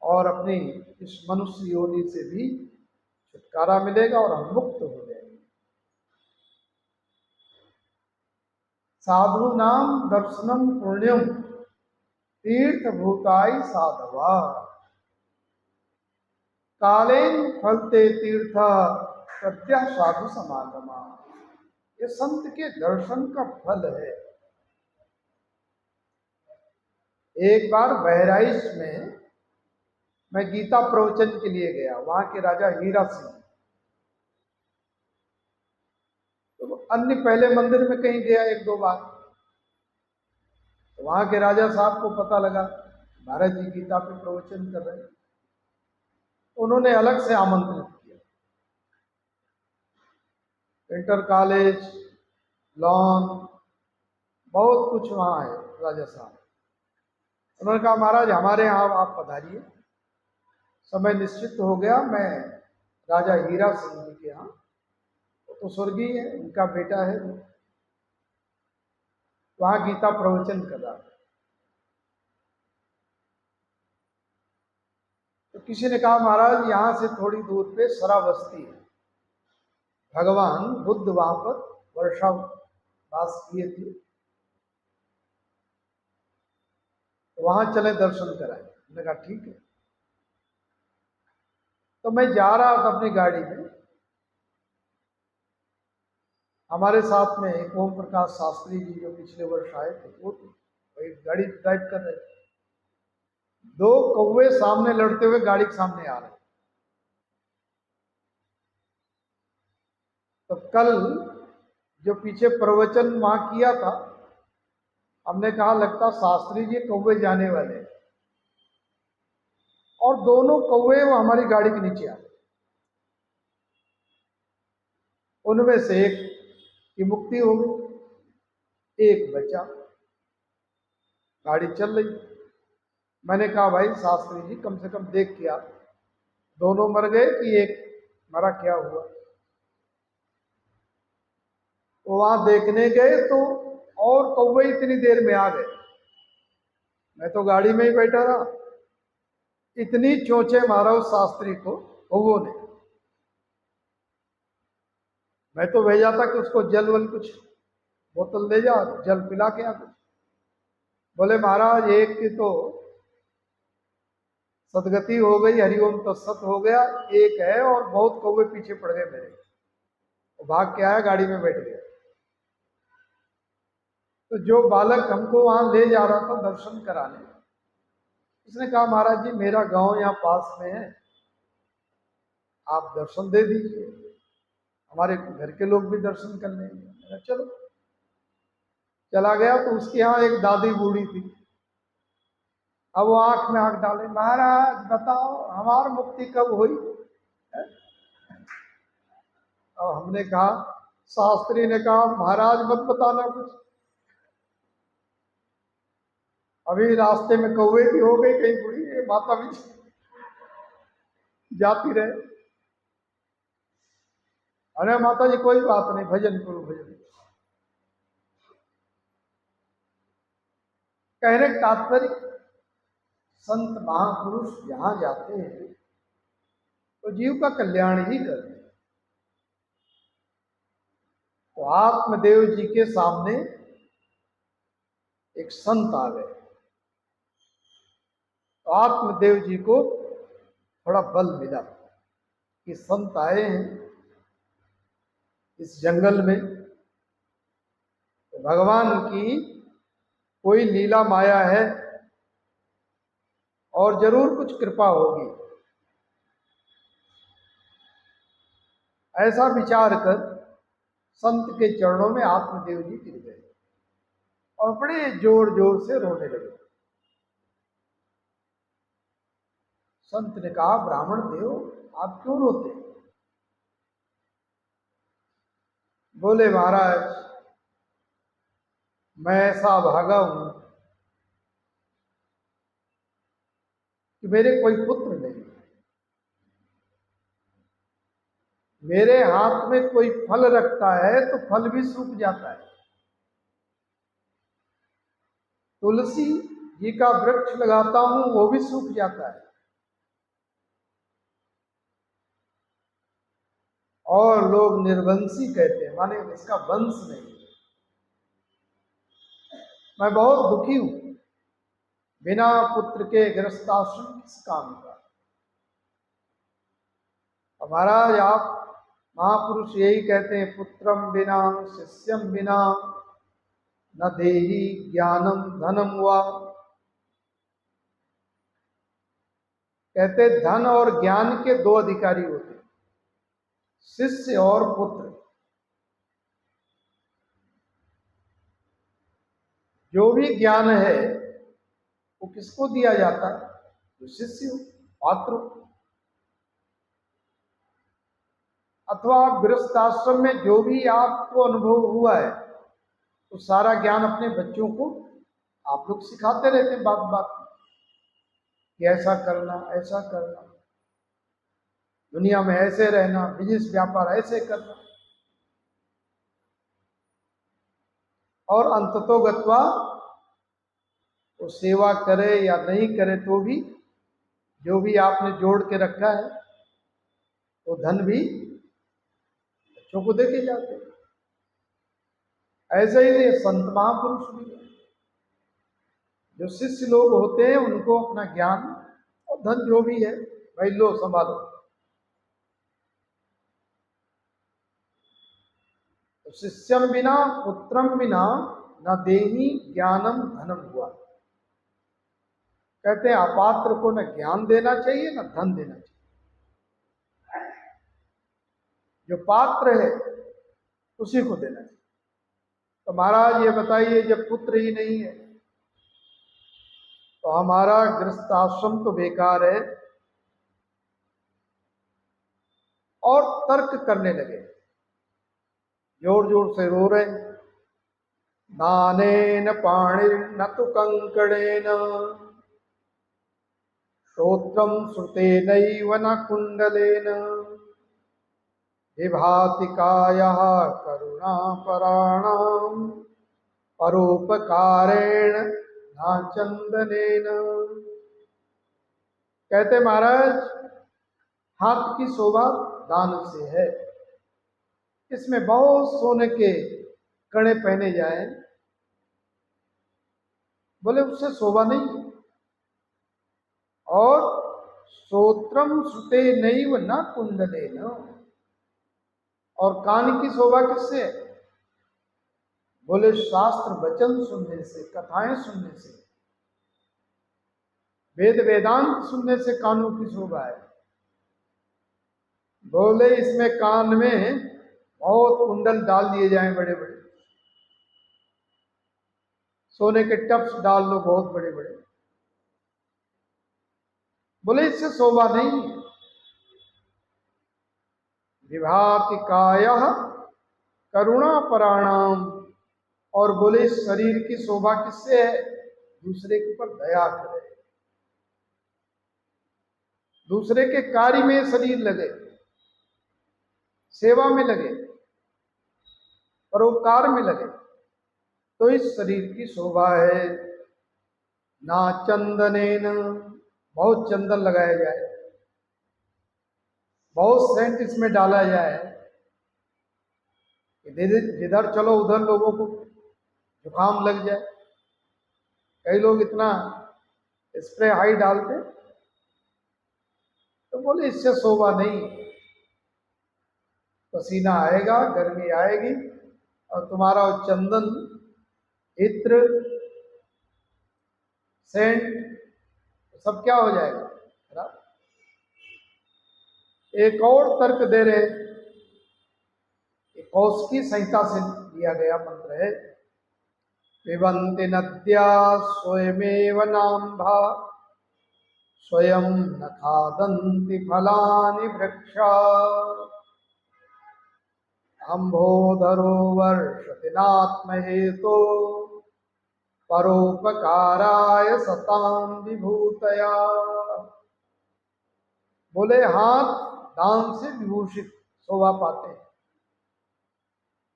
और अपनी इस मनुष्य योनि से भी छुटकारा मिलेगा और हम मुक्त हो जाएंगे। साधु नाम दर्शनम पुण्यम तीर्थ भूताई साधवा कालेन फलते तीर्थ प्रत्या साधु समागमा। ये संत के दर्शन का फल है। एक बार बहराइच में मैं गीता प्रवचन के लिए गया, वहां के राजा हीरा सिंह, तो अन्य पहले मंदिर में कहीं गया एक दो बार, तो वहां के राजा साहब को पता लगा महाराज जी गीता पे प्रवचन कर रहे हैं, उन्होंने अलग से आमंत्रित किया। इंटर कॉलेज, लॉन, बहुत कुछ वहां है राजा साहब। उन्होंने कहा महाराज हमारे यहाँ आप पधारिए। समय निश्चित हो गया, मैं राजा हीरा सिंह जी के यहाँ, तो स्वर्गीय है, उनका बेटा है, वहां गीता प्रवचन कर रहा था। तो किसी ने कहा महाराज यहाँ से थोड़ी दूर पे सराबस्ती है, भगवान बुद्ध वहां पर वर्षा वास किए थे, तो वहां चले दर्शन कराए। मैंने कहा ठीक है। तो मैं जा रहा था अपनी गाड़ी में, हमारे साथ में एक ओम प्रकाश शास्त्री जी जो पिछले वर्ष आए थे, वो गाड़ी ड्राइव कर रहे थे। दो कौवे सामने लड़ते हुए गाड़ी के सामने आ रहे। तो कल जो पीछे प्रवचन वहां किया था, हमने कहा लगता शास्त्री जी कौवे जाने वाले हैं, और दोनों कौवे वो हमारी गाड़ी के नीचे आ गए। उनमें से एक की मुक्ति हो गई, एक बचा, गाड़ी चल रही। मैंने कहा भाई शास्त्री जी कम से कम देख के आप, दोनों मर गए कि एक मरा, क्या हुआ? तो वहां देखने गए तो और कौवे इतनी देर में आ गए। मैं तो गाड़ी में ही बैठा रहा, इतनी चोंचे मारा उस शास्त्री को कौवों ने। मैं तो भेजा था कि उसको जल वल कुछ बोतल ले जा, जल पिला के आ कुछ। बोले महाराज एक की तो सदगति हो गई, हरिओम तत्सत हो गया, एक है और बहुत कौवे पीछे पड़ गए मेरे, वो भाग के आया, गाड़ी में बैठ गया। तो जो बालक हमको वहां ले जा रहा था दर्शन कराने, उसने कहा महाराज जी मेरा गांव यहाँ पास में है, आप दर्शन दे दीजिए, हमारे घर के लोग भी दर्शन कर लेंगे। चलो, चला गया तो उसके यहाँ एक दादी बूढ़ी थी। अब वो आंख में आंख डाले, महाराज बताओ हमारी मुक्ति कब हुई? और हमने कहा, शास्त्री ने कहा महाराज मत बताना कुछ, अभी रास्ते में कौवे भी हो गई, कहीं बूढ़ी माता भी जाती रहे। अरे माता जी कोई बात नहीं, भजन करो भजन। कहने का तात्पर्य, संत महापुरुष जहां जाते हैं तो जीव का कल्याण ही करते हैं। तो आत्मदेव जी के सामने एक संत आ गए, तो आत्मदेव जी को थोड़ा बल मिला कि संत आए हैं इस जंगल में, तो भगवान की कोई लीला माया है और जरूर कुछ कृपा होगी। ऐसा विचार कर संत के चरणों में आत्मदेव जी गिर गए और बड़े जोर जोर से रोने लगे। संत ने कहा ब्राह्मण देव आप क्यों रोते? बोले महाराज मैं ऐसा भागा हूं कि मेरे कोई पुत्र नहीं, मेरे हाथ में कोई फल रखता है तो फल भी सूख जाता है। तुलसी घी का वृक्ष लगाता हूं वो भी सूख जाता है, और लोग निर्वंशी कहते हैं, माने इसका वंश नहीं। मैं बहुत दुखी हूं, बिना पुत्र के गृहस्थाश्रम किस काम का। महाराज आप महापुरुष यही कहते हैं, पुत्रम बिना शिष्यम बिना न देहि ज्ञानम धनम वा। कहते धन और ज्ञान के दो अधिकारी होते हैं, शिष्य और पुत्र। जो भी ज्ञान है वो किसको दिया जाता है? जो शिष्य हो, पात्र हो। अथवा गृहस्थाश्रम में जो भी आपको अनुभव हुआ है तो सारा ज्ञान अपने बच्चों को आप लोग सिखाते रहते हैं, बात बात में कि ऐसा करना, ऐसा करना, दुनिया में ऐसे रहना, बिजनेस व्यापार ऐसे करना। और अंततोगत्वा वो सेवा करे या नहीं करे तो भी जो भी आपने जोड़ के रखा है वो धन भी बच्चों को देके जाते हैं। ऐसे ही संत महापुरुष भी है, जो शिष्य लोग होते हैं उनको अपना ज्ञान और धन जो भी है भाई लो संभालो। तो शिष्यम बिना पुत्रम बिना न देहि ज्ञानम धनम हुआ। कहते हैं अपात्र को न ज्ञान देना चाहिए न धन देना चाहिए। जो पात्र है उसी को देना चाहिए। तो महाराज ये बताइए, जब पुत्र ही नहीं है तो हमारा गृहस्थाश्रम तो बेकार है। और तर्क करने लगे, जोर जोर से रो रहे, दानेन पाणिर्न तु कंकणेन श्रोत्रम श्रुतेनैव न कुंडलेन विभाति कायः करुणापराणां परोपकारेण न चंदनेन। कहते महाराज हाथ की शोभा दान से है, इसमें बहुत सोने के कड़े पहने जाए, बोले उससे शोभा नहीं है। और श्रोत्रम श्रुते नैव न कुंडलेन, और कान की शोभा किससे? बोले शास्त्र वचन सुनने से, कथाएं सुनने से, वेद वेदांत सुनने से कानों की शोभा है। बोले इसमें कान में बहुत कुंडल डाल दिए जाएं, बड़े बड़े सोने के टप्स डाल लो बहुत बड़े बड़े, बोले इससे शोभा नहीं है। विभाति कायः करुणापराणाम, और बोले शरीर की शोभा किससे है? दूसरे के ऊपर दया करे, दूसरे के कार्य में शरीर लगे, सेवा में लगे, परोपकार में लगे, तो इस शरीर की शोभा है। ना चंदनेन, बहुत चंदन लगाया जाए, बहुत सेंट इसमें डाला जाए, जिधर चलो उधर लोगों को जुकाम लग जाए। कई लोग इतना स्प्रे हाई डालते, तो बोले इससे शोभा नहीं। पसीना आएगा, गर्मी आएगी, और तुम्हारा चंदन, इत्र, सेंट सब क्या हो जाएगा? खराब। एक और तर्क दे रहे, कौशिकी संहिता से दिया गया मंत्र है, पिबन्ति नद्या स्वयमेव नाम्भा स्वयं न खादन्ति फलानि वृक्षा अम्भोधरो वर्षति नात्महेतो परोपकाराय सतां विभूतया। बोले हाथ दान से विभूषित शोभा पाते हैं,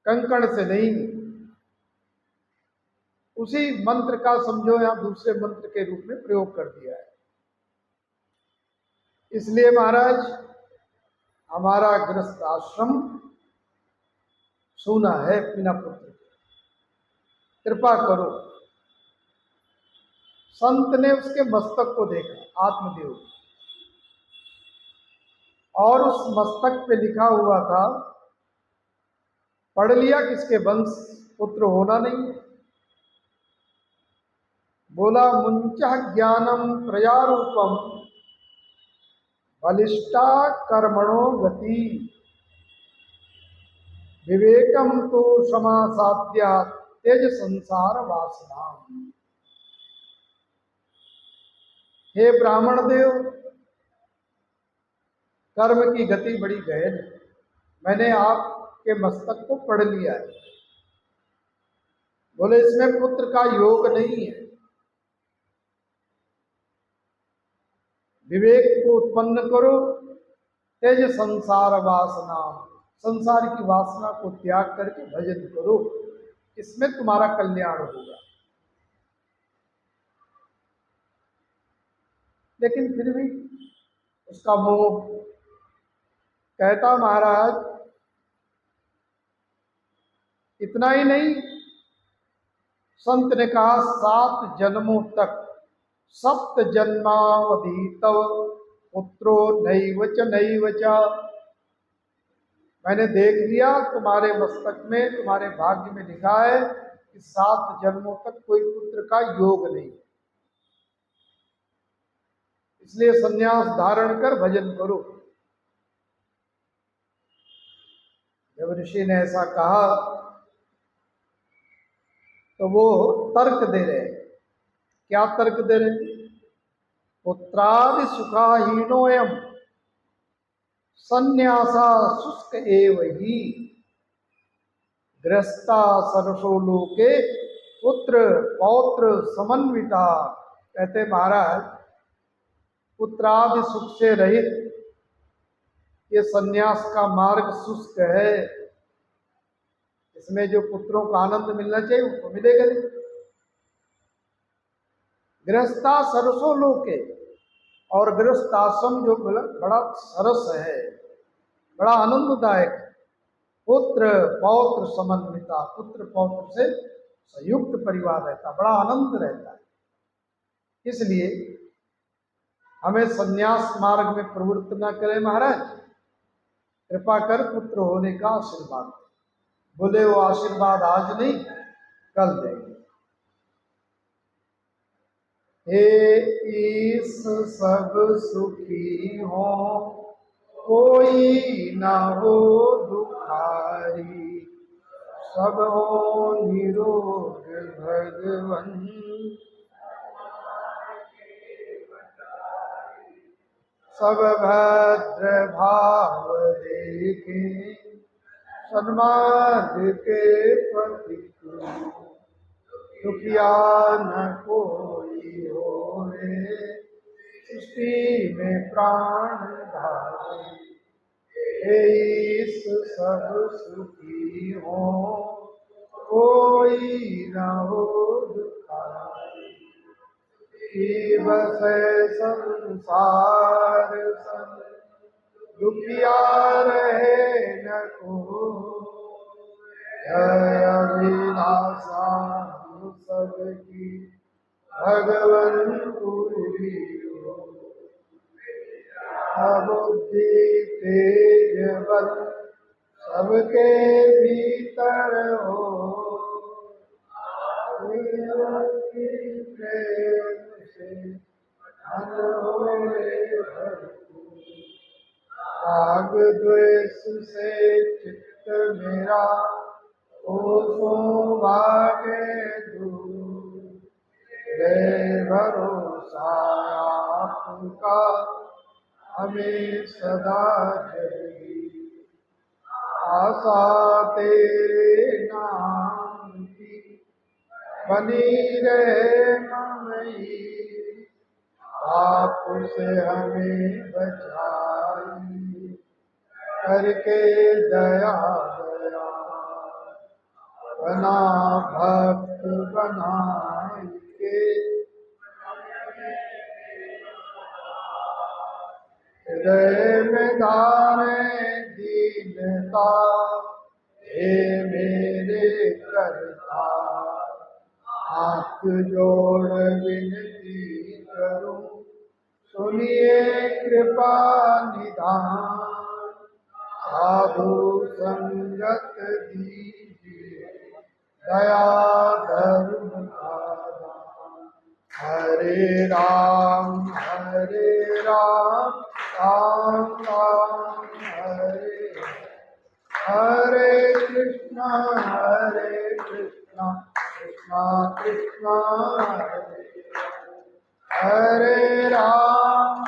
कंकण से नहीं। उसी मंत्र का समझो या दूसरे मंत्र के रूप में प्रयोग कर दिया है। इसलिए महाराज हमारा गृहस्थ आश्रम सूना है बिना पुत्र, कृपा करो। संत ने उसके मस्तक को देखा, आत्मदेव, और उस मस्तक पे लिखा हुआ था, पढ़ लिया, किसके वंश पुत्र होना नहीं। बोला मुंचा ज्ञानम प्रयारूपम बलिष्ठा कर्मणो गति विवेकम तो क्षमा साध्या तेज संसार वासना। हे ब्राह्मण देव, कर्म की गति बड़ी गहन है। मैंने आपके मस्तक को पढ़ लिया है। बोले इसमें पुत्र का योग नहीं है। विवेक को उत्पन्न करो, तेज संसार वासना, संसार की वासना को त्याग करके भजन करो, इसमें तुम्हारा कल्याण होगा। लेकिन फिर भी उसका मोह कहता, महाराज इतना ही नहीं, संत ने कहा 7 जन्मों तक, सप्त जन्मावधि तव पुत्रो नैव च। मैंने देख लिया तुम्हारे मस्तक में, तुम्हारे भाग्य में लिखा है कि 7 जन्मों तक कोई पुत्र का योग नहीं। इसलिए संन्यास धारण कर भजन करो। जब ऋषि ने ऐसा कहा तो वो तर्क दे रहे। क्या तर्क दे रहे? पुत्रादि सुखाहीनोयम संन्यासा शुष्क एव ही गृहस्था सरसो लोके पुत्र पौत्र समन्विता। कहते महाराज पुत्रादि सुख से रहित ये संन्यास का मार्ग शुष्क है। इसमें जो पुत्रों का आनंद मिलना चाहिए वो तो मिलेगा नहीं। गृहस्था सरसो लोके, और गृहस्थ आश्रम जो बड़ा सरस है, बड़ा आनंददायक है। पुत्र पौत्र समन्विता, पुत्र पौत्र से संयुक्त परिवार रहता, बड़ा आनंद रहता है। इसलिए हमें संन्यास मार्ग में प्रवृत्त न करें महाराज, कृपा कर पुत्र होने का आशीर्वाद। बोले वो आशीर्वाद आज नहीं कल देंगे। हे ईस सब सुखी हो, कोई ना हो दुखारी, सब हो निरोग भगवन, सब भद्र भाव देखे, सन्मार्ग के प्रतीक, दुखिया न कोई होवे, सृष्टि में प्राण धारे। हे ईश सब सुखी हो, कोई न हो दुखारी, बसे संसार सब दुखिया रहे न को। जय अभिलाषा सबकी भगवन पूरी हो, बुद्धि तेज बल सबके भीतर हो, प्रेम से राग द्वेष से चित्त मेरा ओसो भागे दूर, दे भरोसा आपका हमें सदा जगी, आशा तेरे नाम की बनी रहे ममई, आप से हमें बचाई करके दया दया, बना भक्त बनाई के हृदय में धारे दीनता, हे मेरे करता, हाथ जोड़ विनती करूं, सुनिए कृपा निधान, साधु संगत दीजिए, दया धर्म का दान। हरे राम राम राम हरे हरे कृष्णा कृष्णा कृष्णा हरे राम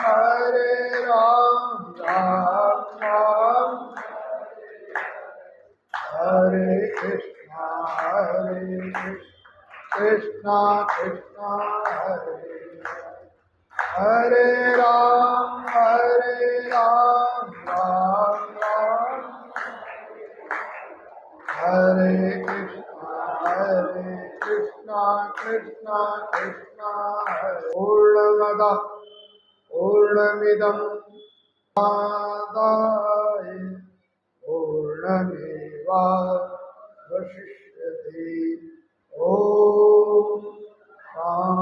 राम राम हरे कृष्णा कृष्णा कृष्णा हरे राम राम राम हरे कृष्णा कृष्णा कृष्णा पूर्णमदः पूर्णमिदं पूर्णादाय पूर्णमेवावशिष्यते। ॐ शान्ति